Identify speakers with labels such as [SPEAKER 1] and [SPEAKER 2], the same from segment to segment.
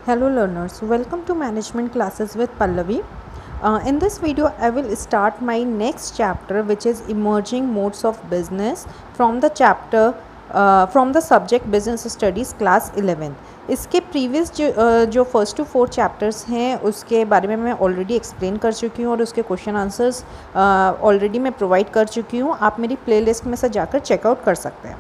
[SPEAKER 1] Hello learners, welcome to management classes with Pallavi. In this video I will start my next chapter which is emerging modes of business from the from the subject business studies class 11. इसके previous जो first to fourth chapters हैं उसके बारे में मैं already explain कर चुकी हूँ और उसके क्वेश्चन आंसर्स ऑलरेडी मैं प्रोवाइड कर चुकी हूँ. आप मेरी प्लेलिस्ट में से जाकर चेकआउट कर सकते हैं.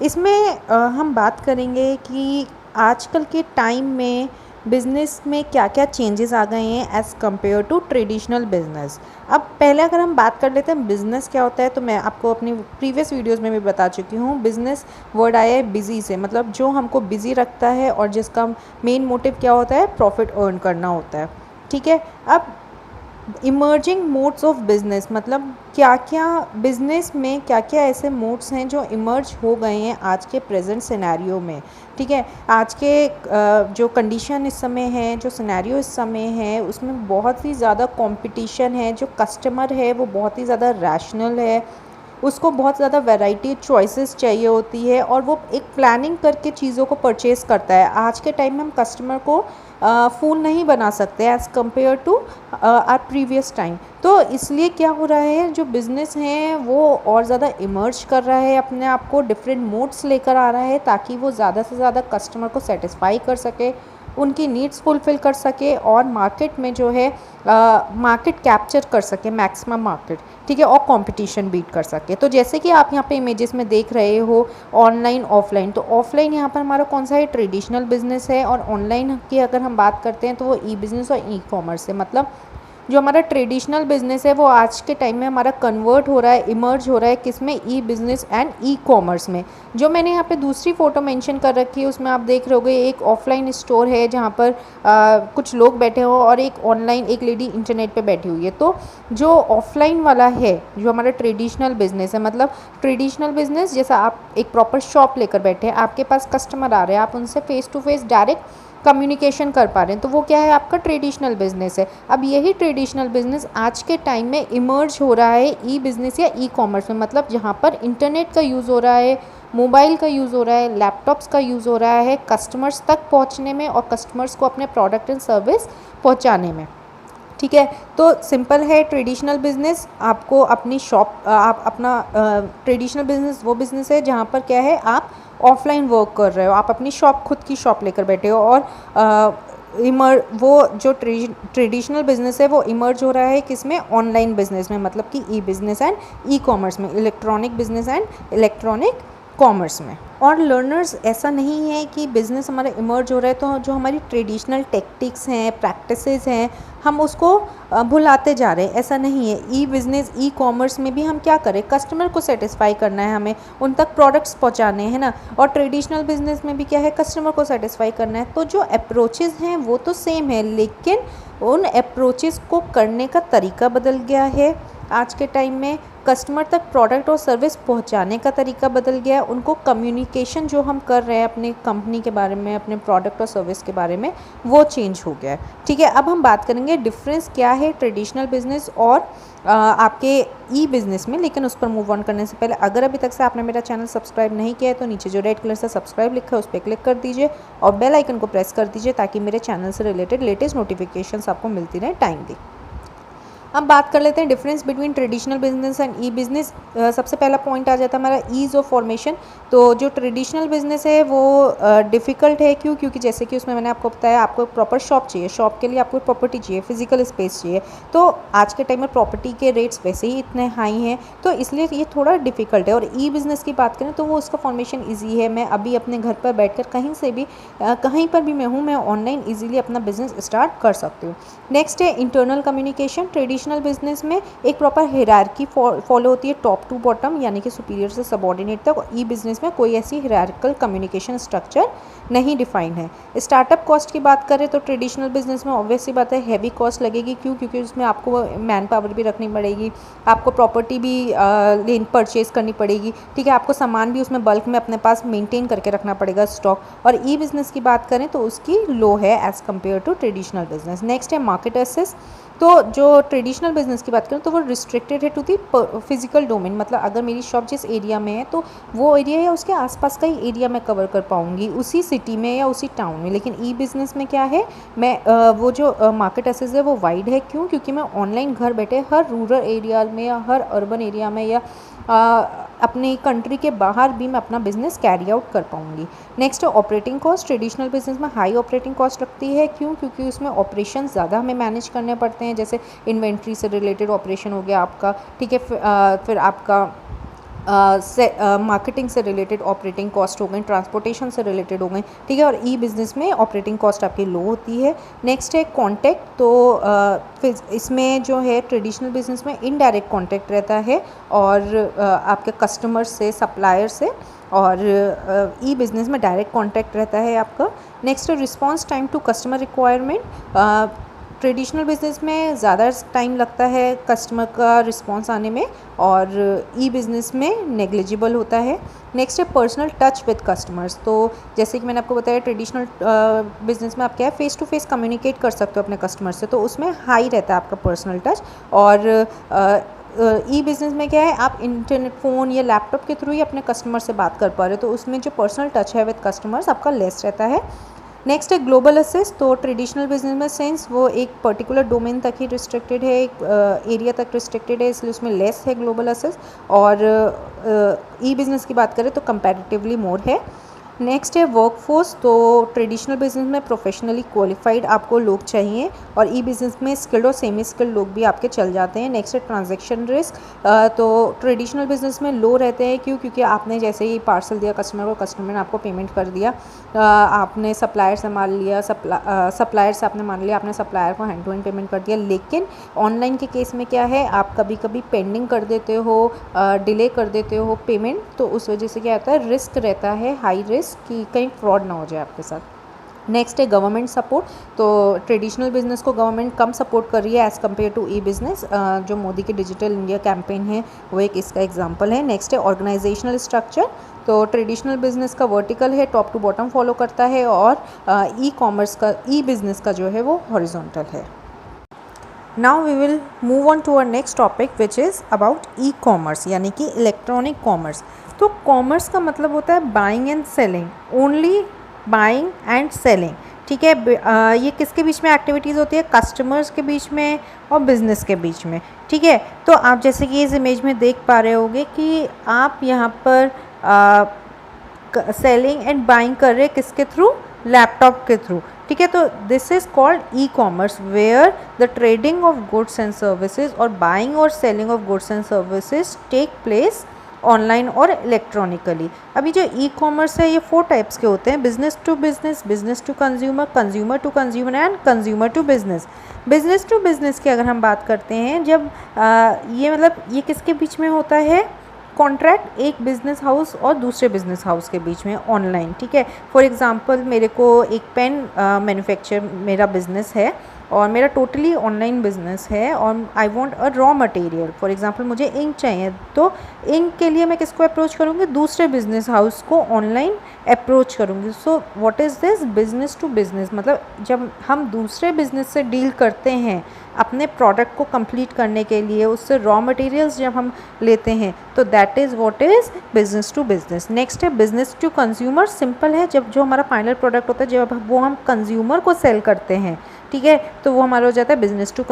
[SPEAKER 1] इसमें हम बात करेंगे कि आजकल के टाइम में बिज़नेस में क्या क्या चेंजेस आ गए हैं as compare to traditional business. अब पहले अगर हम बात कर लेते हैं बिज़नेस क्या होता है, तो मैं आपको अपनी प्रीवियस वीडियोस में भी बता चुकी हूँ. बिज़नेस वर्ड आया है बिज़ी से, मतलब जो हमको बिज़ी रखता है और जिसका मेन मोटिव क्या होता है, प्रॉफिट अर्न करना होता है. ठीक है. अब इमर्जिंग मोड्स ऑफ बिज़नेस मतलब क्या क्या बिज़नेस में क्या क्या ऐसे मोड्स हैं जो इमर्ज हो गए हैं आज के प्रेजेंट सिनेरियो में. ठीक है. आज के जो कंडीशन इस समय है, जो सिनेरियो इस समय है, उसमें बहुत ही ज़्यादा कंपटीशन है. जो कस्टमर है वो बहुत ही ज़्यादा रैशनल है, उसको बहुत ज़्यादा वैरायटी चॉइसेस चाहिए होती है और वो एक प्लानिंग करके चीज़ों को परचेज़ करता है. आज के टाइम में हम कस्टमर को फूल नहीं बना सकते as compare to our previous time. तो इसलिए क्या हो रहा है, जो बिज़नेस है वो और ज़्यादा इमर्ज कर रहा है, अपने आप को डिफरेंट मोड्स लेकर आ रहा है ताकि वो ज़्यादा से ज़्यादा कस्टमर को सेटिस्फाई कर सके, उनकी नीड्स फुलफ़िल कर सके और मार्केट में जो है मार्केट कैप्चर कर सके, मैक्सिमम मार्केट. ठीक है. और कंपटीशन बीट कर सके. तो जैसे कि आप यहाँ पे इमेजेस में देख रहे हो ऑनलाइन ऑफलाइन, तो ऑफलाइन यहाँ पर हमारा कौन सा है, ट्रेडिशनल बिजनेस है. और ऑनलाइन की अगर हम बात करते हैं तो वो ई बिज़नेस और ई कॉमर्स है. मतलब जो हमारा ट्रेडिशनल बिज़नेस है वो आज के टाइम में हमारा कन्वर्ट हो रहा है, इमर्ज हो रहा है किस में, ई बिज़नेस एंड ई कॉमर्स में. जो मैंने यहाँ पे दूसरी फ़ोटो मेंशन कर रखी है उसमें आप देख रहे होगे एक ऑफलाइन स्टोर है जहाँ पर कुछ लोग बैठे हो और एक ऑनलाइन एक लेडी इंटरनेट पे बैठी हुई है. तो जो ऑफलाइन वाला है जो हमारा ट्रेडिशनल बिज़नेस है, मतलब ट्रेडिशनल बिज़नेस जैसा आप एक प्रॉपर शॉप लेकर बैठे हैं, आपके पास कस्टमर आ रहे हैं, आप उनसे face to face direct communication कर पा रहे हैं, तो वो क्या है, आपका ट्रेडिशनल बिज़नेस है. अब यही ट्रेडिशनल बिज़नेस आज के टाइम में इमर्ज हो रहा है ई बिज़नेस या ई कॉमर्स में. मतलब जहाँ पर इंटरनेट का यूज़ हो रहा है, मोबाइल का यूज़ हो रहा है, लैपटॉप्स का यूज़ हो रहा है कस्टमर्स तक पहुँचने में और कस्टमर्स को अपने प्रोडक्ट एंड सर्विस पहुँचाने में. ठीक है. तो सिंपल है ट्रेडिशनल बिज़नेस. आपको अपनी शॉप, आप अपना ट्रेडिशनल बिज़नेस वो बिज़नेस है जहाँ पर क्या है, आप ऑफलाइन वर्क कर रहे हो, आप अपनी शॉप खुद की शॉप लेकर बैठे हो. और वो जो ट्रेडिशनल बिज़नेस है वो इमर्ज हो रहा है किस में, ऑनलाइन बिज़नेस में, मतलब कि ई बिज़नेस एंड ई कॉमर्स में, electronic business and electronic commerce में. और लर्नर्स ऐसा नहीं है कि बिज़नेस हमारा इमर्ज हो रहा है तो जो हमारी ट्रेडिशनल टेक्टिक्स हैं, प्रैक्टिसेस हैं, हम उसको भुलाते जा रहे हैं, ऐसा नहीं है. ई बिज़नेस ई कॉमर्स में भी हम क्या करें, कस्टमर को सेटिस्फाई करना है, हमें उन तक प्रोडक्ट्स पहुंचाने हैं ना. और ट्रेडिशनल बिज़नेस में भी क्या है, कस्टमर को सेटिस्फाई करना है. तो जो अप्रोचेज़ हैं वो तो सेम है, लेकिन उन अप्रोचेज़ को करने का तरीका बदल गया है. आज के टाइम में कस्टमर तक प्रोडक्ट और सर्विस पहुंचाने का तरीका बदल गया है. उनको कम्युनिकेशन जो हम कर रहे हैं अपनी कंपनी के बारे में, अपने प्रोडक्ट और सर्विस के बारे में, वो चेंज हो गया है. ठीक है. अब हम बात करेंगे डिफरेंस क्या है ट्रेडिशनल बिज़नेस और आपके ई बिज़नेस में. लेकिन उस पर मूव ऑन करने से पहले अगर अभी तक से आपने मेरा चैनल सब्सक्राइब नहीं किया है तो नीचे जो रेड कलर से सब्सक्राइब लिखा है उस पर क्लिक कर दीजिए और बेल आइकन को प्रेस कर दीजिए ताकि मेरे चैनल से रिलेटेड लेटेस्ट नोटिफिकेशंस आपको मिलती रहे टाइमली. अब बात कर लेते हैं difference between traditional business and E business. सबसे पहला पॉइंट आ जाता है हमारा ईज़ ऑफ फॉर्मेशन. तो जो ट्रेडिशनल बिज़नेस है वो डिफ़िकल्ट है. क्यों? क्योंकि जैसे कि उसमें मैंने आपको बताया, आपको एक प्रॉपर शॉप चाहिए, शॉप के लिए आपको प्रॉपर्टी चाहिए, फिजिकल स्पेस चाहिए. तो आज के टाइम में प्रॉपर्टी के रेट्स वैसे ही इतने हाई हैं, तो इसलिए ये थोड़ा डिफ़िकल्ट है. और ई बिज़नेस की बात करें तो वो उसका फॉर्मेशन ईजी है. मैं अभी अपने घर पर बैठ कर कहीं से भी कहीं पर भी मैं हूँ, मैं ऑनलाइन ईजिली अपना बिज़नेस स्टार्ट कर सकती हूँ. नेक्स्ट है इंटरनल कम्युनिकेशन. ट्रेडिशनल बिजनेस में एक प्रॉपर हायरार्की फॉलो होती है, टॉप टू बॉटम, यानी कि सुपीरियर से सबऑर्डिनेट तक. ई बिज़नेस में कोई ऐसी हायरार्किकल कम्युनिकेशन स्ट्रक्चर नहीं डिफाइन है. स्टार्टअप कॉस्ट की बात करें तो ट्रेडिशनल बिजनेस में ऑब्वियसली बात है हैवी कॉस्ट लगेगी. क्यों? क्योंकि उसमें आपको मैन पावर भी रखनी पड़ेगी, आपको प्रॉपर्टी भी परचेज करनी पड़ेगी. ठीक है. आपको सामान भी उसमें बल्क में अपने पास मेंटेन करके रखना पड़ेगा, स्टॉक. और ई बिज़नेस की बात करें तो उसकी लो है as compare to traditional business. Next है मार्केट एक्सेस. तो जो ट्रेडिशनल बिजनेस की बात करें तो वो रिस्ट्रिक्टेड है टू दी फिजिकल डोमेन, मतलब अगर मेरी शॉप जिस एरिया में है तो वो एरिया या उसके आसपास का ही एरिया मैं कवर कर पाऊँगी उसी सिटी में या उसी टाउन में। लेकिन ई बिज़नेस में क्या है, मैं वो जो मार्केट एक्सेस है वो वाइड है। क्यों? क्योंकि मैं ऑनलाइन घर बैठे हर रूरल एरिया में या हर अर्बन एरिया में या अपनी कंट्री के बाहर भी मैं अपना बिजनेस कैरी आउट कर पाऊँगी। नेक्स्ट है ऑपरेटिंग कॉस्ट। ट्रेडिशनल बिजनेस में हाई ऑपरेटिंग कॉस्ट लगती है। क्यों? क्योंकि उसमें ऑपरेशन ज़्यादा हमें मैनेज करने पड़ते हैं, जैसे इन्वेंट्री से रिलेटेड ऑपरेशन हो गया आपका, ठीक है। फिर आपका मार्केटिंग से रिलेटेड ऑपरेटिंग कॉस्ट हो गई, ट्रांसपोर्टेशन से रिलेटेड हो गई, ठीक है। और ई बिज़नेस में ऑपरेटिंग कॉस्ट आपकी लो होती है। नेक्स्ट है कॉन्टैक्ट। तो फिर इसमें जो है ट्रेडिशनल बिज़नेस में इनडायरेक्ट कॉन्टैक्ट रहता है और आपके कस्टमर से, सप्लायर से, और ई बिज़नेस में डायरेक्ट कॉन्टैक्ट रहता है आपका। नेक्स्ट है response time to customer requirement. Traditional business में ज़्यादा टाइम लगता है कस्टमर का रिस्पॉन्स आने में और ई बिज़नेस में नेग्लिजिबल होता है। नेक्स्ट है पर्सनल टच विद कस्टमर्स। तो जैसे कि मैंने आपको बताया ट्रेडिशनल बिज़नेस में आप क्या है फेस टू फेस कम्युनिकेट कर सकते हो अपने कस्टमर से, तो उसमें हाई रहता है आपका पर्सनल टच। और ई बिज़नेस में क्या है, आप इंटरनेट, फ़ोन या लैपटॉप के थ्रू ही अपने कस्टमर से बात कर पा रहे हो, तो उसमें जो पर्सनल टच है विद कस्टमर्स आपका लेस रहता है। नेक्स्ट है ग्लोबल एक्सेस। तो ट्रेडिशनल बिजनेस में सेंस वो एक पर्टिकुलर डोमेन तक ही रिस्ट्रिक्टेड है, एक एरिया तक रिस्ट्रिक्टेड है, इसलिए उसमें लेस है ग्लोबल एक्सेस। और ई बिज़नेस की बात करें तो कंपैरेटिवली मोर है। नेक्स्ट है वर्कफोर्स। तो ट्रेडिशनल बिजनेस में प्रोफेशनली क्वालिफाइड आपको लोग चाहिए और ई बिज़नेस में स्किल्ड और सेमी स्किल्ड लोग भी आपके चल जाते हैं। नेक्स्ट है ट्रांजैक्शन रिस्क। तो ट्रेडिशनल बिजनेस में लो रहते हैं। क्यों? क्योंकि आपने जैसे ही पार्सल दिया कस्टमर को, कस्टमर ने आपको पेमेंट कर दिया, आपने सप्लायर से मान लिया, सप्लायर से आपने मान लिया, आपने सप्लायर को हैंड टू हैंड पेमेंट कर दिया। लेकिन ऑनलाइन के केस में क्या है, आप कभी कभी पेंडिंग कर देते हो, डिले कर देते हो पेमेंट, तो उस वजह से क्या होता है, रिस्क रहता है, हाई रिस्क कि कहीं फ्रॉड ना हो जाए आपके साथ। नेक्स्ट है गवर्नमेंट सपोर्ट। तो ट्रेडिशनल बिजनेस को गवर्नमेंट कम सपोर्ट कर रही है as compare to e business. जो मोदी की डिजिटल इंडिया कैंपेन है वो एक इसका एग्जांपल है। नेक्स्ट है ऑर्गेनाइजेशनल स्ट्रक्चर। तो ट्रेडिशनल बिजनेस का वर्टिकल है, टॉप टू बॉटम फॉलो करता है, और ई कॉमर्स का, ई बिज़नेस का जो है वो हॉरिजॉन्टल है। Now we will move on to our next topic which is about e commerce, यानी कि इलेक्ट्रॉनिक कॉमर्स। तो कॉमर्स का मतलब होता है buying and selling, only buying and selling, ठीक है। ये किसके बीच में एक्टिविटीज़ होती है, कस्टमर्स के बीच में और बिज़नेस के बीच में, ठीक है। तो आप जैसे कि इस इमेज में देख पा रहे होगे कि आप यहाँ पर सेलिंग एंड बाइंग कर रहे हैं किसके थ्रू, लैपटॉप के थ्रू, ठीक है। तो this is called e commerce where the trading of goods and services और बाइंग और selling of goods and services take place online और इलेक्ट्रॉनिकली। अभी जो ई कॉमर्स है ये 4 टाइप्स के होते हैं, business to business, business to consumer, consumer to consumer and consumer to business. Business to business की अगर हम बात करते हैं, जब ये मतलब ये किसके बीच में होता है, कॉन्ट्रैक्ट एक बिज़नेस हाउस और दूसरे बिज़नेस हाउस के बीच में ऑनलाइन, ठीक है। फॉर एग्ज़ाम्पल मेरे को एक पेन मैन्युफैक्चर मेरा बिज़नेस है और मेरा टोटली ऑनलाइन बिज़नेस है और I want a raw material, for example मुझे इंक चाहिए, तो इंक के लिए मैं किसको अप्रोच करूँगी, दूसरे बिज़नेस हाउस को ऑनलाइन अप्रोच करूँगी। So what is this, business to business, मतलब जब हम दूसरे बिज़नेस से डील करते हैं अपने प्रोडक्ट को कंप्लीट करने के लिए, उससे रॉ मटेरियल्स जब हम लेते हैं, तो that is what is business to business. Next है बिज़नेस टू कंज्यूमर। सिंपल है, जब जो हमारा फाइनल प्रोडक्ट होता है जब वो हम कंज्यूमर को सेल करते हैं, ठीक है, तो वो हमारा हो जाता है बिज़नेस टू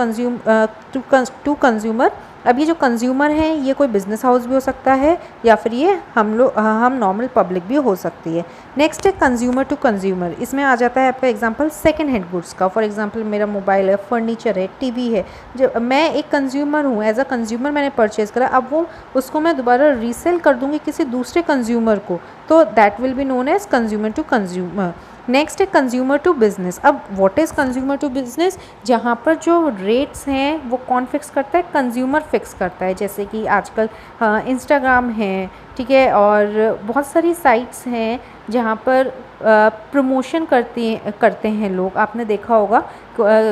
[SPEAKER 1] कंज्यूमर। अब ये जो कंज्यूमर हैं ये कोई बिज़नेस हाउस भी हो सकता है या फिर ये हम नॉर्मल पब्लिक भी हो सकती है। नेक्स्ट है कंज्यूमर टू कंज्यूमर। इसमें आ जाता है आपका एग्जांपल सेकंड हैंड गुड्स का। फॉर एग्जांपल मेरा मोबाइल है, फर्नीचर है, टीवी है, जो मैं एक कंज्यूमर हूँ, एज अ कंज्यूमर मैंने परचेज़ करा, अब वो उसको मैं दोबारा रीसेल कर दूँगी किसी दूसरे कंज्यूमर को, तो that will be known as consumer to consumer. Next है कंज्यूमर टू बिज़नेस। अब what is consumer to business, जहाँ पर जो रेट्स हैं वो कौन फिक्स करता है, कंज्यूमर फिक्स करता है। जैसे कि आजकल इंस्टाग्राम है, ठीक है, और बहुत सारी साइट्स हैं जहाँ पर प्रमोशन करते हैं लोग। आपने देखा होगा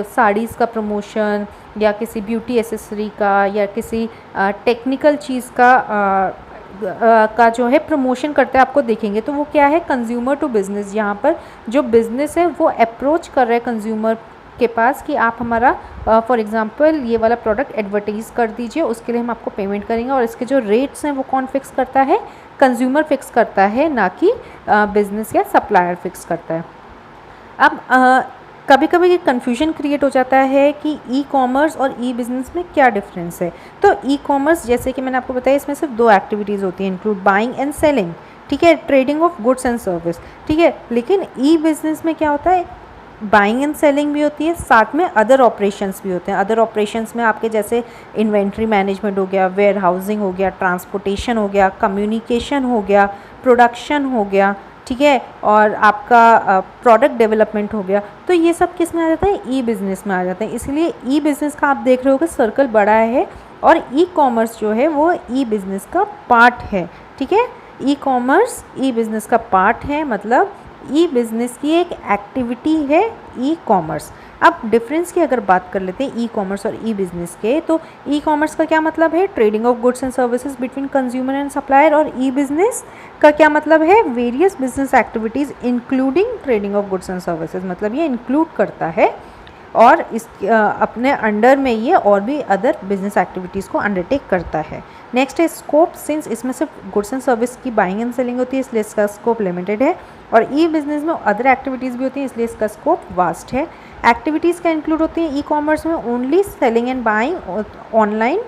[SPEAKER 1] साड़ीज़ का प्रमोशन या किसी ब्यूटी एसेसरी का या किसी टेक्निकल चीज़ का जो है प्रमोशन करते हैं, आपको देखेंगे, तो वो क्या है, कंज्यूमर टू बिज़नेस। यहाँ पर जो बिज़नेस है वो अप्रोच कर रहा है कंज्यूमर के पास कि आप हमारा फॉर एग्जांपल ये वाला प्रोडक्ट एडवर्टाइज़ कर दीजिए, उसके लिए हम आपको पेमेंट करेंगे, और इसके जो रेट्स हैं वो कौन फिक्स करता है? कंज्यूमर फिक्स करता है, ना कि बिज़नेस या सप्लायर फिक्स करता है। अब कभी कभी ये कन्फ्यूजन क्रिएट हो जाता है कि ई कॉमर्स और ई बिज़नेस में क्या डिफरेंस है। तो ई कॉमर्स, जैसे कि मैंने आपको बताया, इसमें सिर्फ 2 एक्टिविटीज़ होती हैं, इंक्लूड बाइंग एंड सेलिंग, ठीक है, trading of goods and service, ठीक है। लेकिन ई बिज़नेस में क्या होता है? बाइंग एंड सेलिंग भी होती है, साथ में अदर ऑपरेशंस भी होते हैं। अदर ऑपरेशंस में आपके जैसे इन्वेंट्री मैनेजमेंट हो गया, वेयर हाउसिंग हो गया, ट्रांसपोर्टेशन हो गया, कम्युनिकेशन हो गया, प्रोडक्शन हो गया, ठीक है, और आपका प्रोडक्ट डेवलपमेंट हो गया। तो ये सब किस में आ जाता है? ई बिज़नेस में आ जाता है। इसलिए ई बिज़नेस का आप देख रहे हो कि सर्कल बड़ा है, और ई कॉमर्स जो है वो ई बिज़नेस का पार्ट है, ठीक है। ई कॉमर्स ई बिज़नेस का पार्ट है, मतलब ई बिज़नेस की एक एक्टिविटी है ई कॉमर्स। अब डिफरेंस की अगर बात कर लेते हैं ई कॉमर्स और ई बिज़नेस के, तो ई कॉमर्स का क्या मतलब है? Trading of goods and services between consumer and supplier. और ई बिज़नेस का क्या मतलब है? Various business activities including trading of goods and services, मतलब ये इंक्लूड करता है, और इस अपने अंडर में ये और भी अदर बिजनेस एक्टिविटीज़ को अंडरटेक करता है। नेक्स्ट है स्कोप। सिंस इसमें सिर्फ गुड्स एंड सर्विस की बाइंग एंड सेलिंग होती है, इसलिए इसका स्कोप लिमिटेड है, और ई बिज़नेस में अदर एक्टिविटीज़ भी होती हैं, इसलिए इसका स्कोप वास्ट है। एक्टिविटीज़ क्या इंक्लूड होती हैं ई कॉमर्स में? Only selling and buying online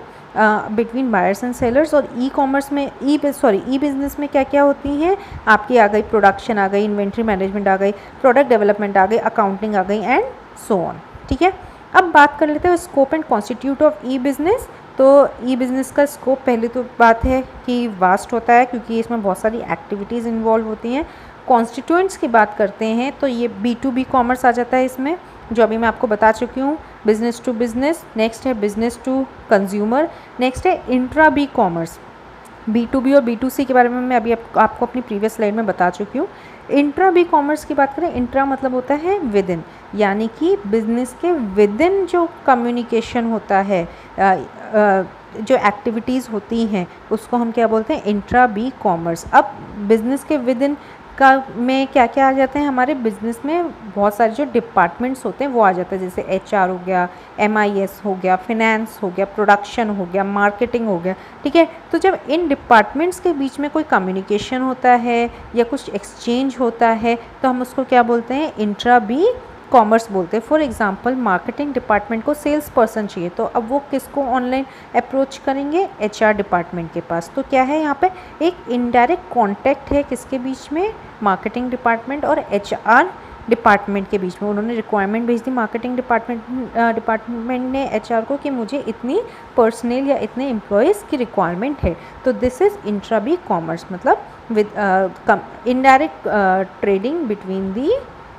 [SPEAKER 1] between buyers and sellers. और ई कॉमर्स में ई बिज़नेस में क्या क्या होती हैं? आपकी आ गई प्रोडक्शन, आ गई इन्वेंट्री मैनेजमेंट, आ गई प्रोडक्ट डेवलपमेंट, आ गई अकाउंटिंग, आ गई, एंड सो ऑन, ठीक है। अब बात कर लेते हैं scope and constitute of E business. तो ई बिज़नेस का स्कोप, पहले तो बात है कि वास्ट होता है, क्योंकि इसमें बहुत सारी एक्टिविटीज़ इन्वॉल्व होती हैं। कॉन्स्टिट्यूएंट्स की बात करते हैं तो ये B2B कॉमर्स आ जाता है इसमें, जो अभी मैं आपको बता चुकी हूँ, बिज़नेस टू बिज़नेस। नेक्स्ट है बिज़नेस टू कंज्यूमर। नेक्स्ट है इंट्रा बी कॉमर्स। B2B और B2C के बारे में मैं अभी आपको अपनी प्रीवियस स्लाइड में बता चुकी हूँ। इंट्रा बी कॉमर्स की बात करें, इंट्रा मतलब होता है विद इन, यानी कि बिज़नेस के विद इन जो कम्युनिकेशन होता है, जो एक्टिविटीज़ होती हैं, उसको हम क्या बोलते हैं? Intra B commerce. अब बिज़नेस के विद इन का में क्या क्या आ जाते हैं? हमारे बिज़नेस में बहुत सारे जो डिपार्टमेंट्स होते हैं वो आ जाते हैं, जैसे HR हो गया, MIS हो गया, फिनेंस हो गया, प्रोडक्शन हो गया, मार्केटिंग हो गया, ठीक है। तो जब इन डिपार्टमेंट्स के बीच में कोई कम्युनिकेशन होता है या कुछ एक्सचेंज होता है, तो हम उसको क्या बोलते हैं? इंट्रा बी कॉमर्स बोलते हैं। फॉर एग्जांपल मार्केटिंग डिपार्टमेंट को सेल्स पर्सन चाहिए, तो अब वो किसको ऑनलाइन अप्रोच करेंगे? HR डिपार्टमेंट के पास। तो क्या है यहाँ पे? एक इनडायरेक्ट कॉन्टैक्ट है किसके बीच में? मार्केटिंग डिपार्टमेंट और HR डिपार्टमेंट के बीच में। उन्होंने रिक्वायरमेंट भेज दी मार्केटिंग डिपार्टमेंट ने HR को कि मुझे इतनी पर्सनल या इतने एम्प्लॉयज़ की रिक्वायरमेंट है, तो this is intra B commerce, मतलब with indirect trading between the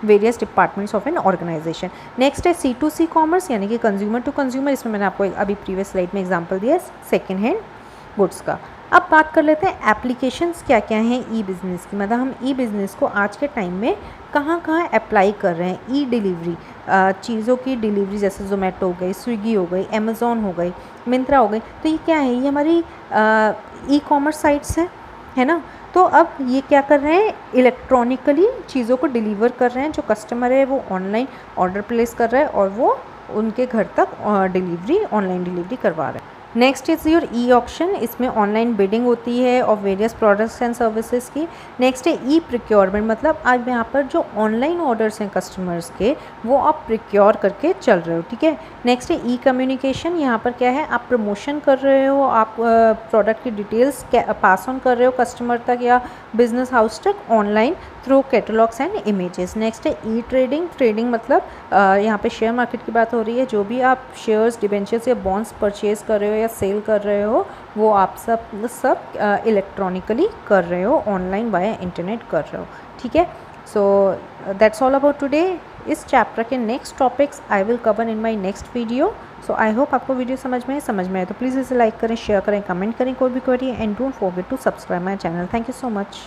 [SPEAKER 1] various departments of an organization. Next है C2C कॉमर्स, यानी कि कंज्यूमर टू कंज्यूमर। इसमें मैंने आपको अभी प्रीवियस स्लाइड में एग्जांपल दिया सेकेंड हैंड गुड्स का। अब बात कर लेते हैं एप्लीकेशंस क्या क्या हैं ई बिज़नेस की, मतलब हम ई बिज़नेस को आज के टाइम में कहाँ कहाँ अप्लाई कर रहे हैं। ई डिलीवरी, चीज़ों की डिलीवरी, जैसे ज़ोमेटो हो गई, स्विगी हो गई, अमेज़ॉन हो गई, मिंत्रा हो गई, तो ये क्या है? ये हमारी ई कॉमर्स साइट्स हैं, है ना। तो अब ये क्या कर रहे हैं? इलेक्ट्रॉनिकली चीज़ों को डिलीवर कर रहे हैं। जो कस्टमर है वो ऑनलाइन ऑर्डर प्लेस कर रहा है और वो उनके घर तक ऑनलाइन डिलीवरी करवा रहे हैं। Next is your e auction. इसमें ऑनलाइन बिडिंग होती है of various products and services की। नेक्स्ट है ई प्रिक्योरमेंट, मतलब आज यहाँ पर जो ऑनलाइन ऑर्डर्स हैं कस्टमर्स के, वो आप प्रिक्योर करके चल रहे हो, ठीक है। नेक्स्ट है ई कम्युनिकेशन। यहाँ पर क्या है? आप प्रमोशन कर रहे हो, आप प्रोडक्ट की डिटेल्स पास ऑन कर रहे हो कस्टमर तक या बिजनेस हाउस तक online through catalogues and images. Next है ई ट्रेडिंग। ट्रेडिंग मतलब यहाँ पे शेयर मार्केट की बात हो रही है। जो भी आप शेयर्स, डिबेंचर्स या बॉन्ड्स परचेज कर रहे हो या सेल कर रहे हो, वो आप सब इलेक्ट्रॉनिकली कर रहे हो, ऑनलाइन वाया इंटरनेट कर रहे हो, ठीक है। So that's all about today. इस चैप्टर के next topics I will cover in my next video. So I hope आपको वीडियो समझ में आए तो प्लीज़ इसे लाइक करें, शेयर करें, कमेंट करें कोई भी query, and don't forget to subscribe my channel. Thank you so much.